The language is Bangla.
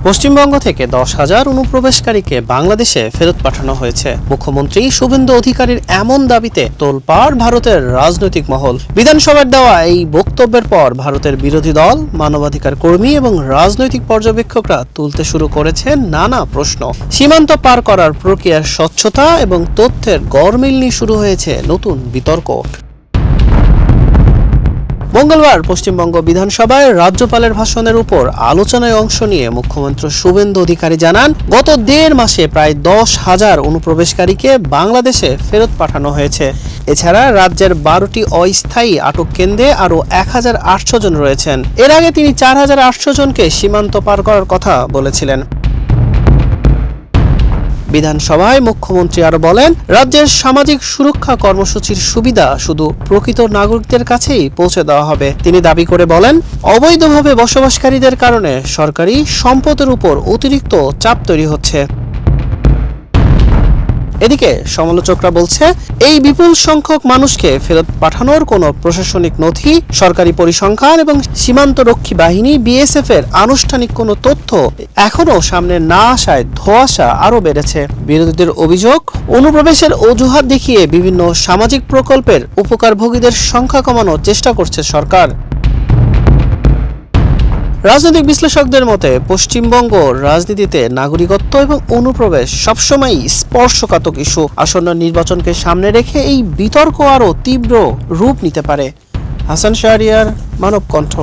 পশ্চিমবঙ্গ থেকে 10,000 অনুপ্রবেশকারীকে বাংলাদেশে ফেরত পাঠানো হয়েছে। মুখ্যমন্ত্রী শুভেন্দু অধিকারীর এমন দাবিতে তোলপাড় ভারতের রাজনৈতিক মহল। বিধানসভার দেওয়া এই বক্তব্যের পর ভারতের বিরোধী দল, মানবাধিকার কর্মী এবং রাজনৈতিক পর্যবেক্ষকরা তুলতে শুরু করেছে নানা প্রশ্ন। সীমান্ত পার করার প্রক্রিয়ার স্বচ্ছতা এবং তথ্যের গরমিল নিয়ে শুরু হয়েছে নতুন বিতর্ক। মঙ্গলবার পশ্চিমবঙ্গ বিধানসভায় রাজ্যপালের ভাষণের উপর আলোচনায় অংশ নিয়ে মুখ্যমন্ত্রী শুভেন্দু অধিকারী জানান, গত 1.5 মাসে প্রায় 10,000 অনুপ্রবেশকারীকে বাংলাদেশে ফেরত পাঠানো হয়েছে। এছাড়া রাজ্যের 12টি অস্থায়ী আটক কেন্দ্রে আরও 1,800 জন রয়েছেন। এর আগে তিনি 4,800 জনকে সীমান্ত পার করার কথা বলেছিলেন। বিধানসভায় মুখ্যমন্ত্রী আরো বলেন, রাজ্যের সামাজিক সুরক্ষা কর্মসূচির সুবিধা শুধু প্রকৃত নাগরিকদের কাছেই পৌঁছে দেওয়া হবে। তিনি দাবি করে বলেন, অবৈধভাবে বসবাসকারীদের কারণে সরকারি সম্পদের উপর অতিরিক্ত চাপ তৈরি হচ্ছে। এদিকে সমালোচকরা বলছে, এই বিপুল সংখ্যক মানুষকে ফেরত পাঠানোর কোনো প্রশাসনিক নথি, সরকারি পরিসংখ্যান এবং সীমান্তরক্ষী বাহিনী বিএসএফ এর আনুষ্ঠানিক কোনো তথ্য এখনো সামনে না আসায় ধোঁয়াশা আরো বেড়েছে। বিরোধীদের অভিযোগ, অনুপ্রবেশের অজুহাত দেখিয়ে বিভিন্ন সামাজিক প্রকল্পের উপকারভোগীদের সংখ্যা কমানোর চেষ্টা করছে সরকার। রাজনৈতিক বিশ্লেষকদের মতে পশ্চিমবঙ্গ রাজনীতিতে নাগরিকত্ব এবং অনুপ্রবেশ সবসময়ই স্পর্শকাতর ইস্যু। আসন্ন নির্বাচনকে সামনে রেখে এই বিতর্ক আরও তীব্র রূপ নিতে পারে। হাসান শাহরিয়ার, মানব কণ্ঠ।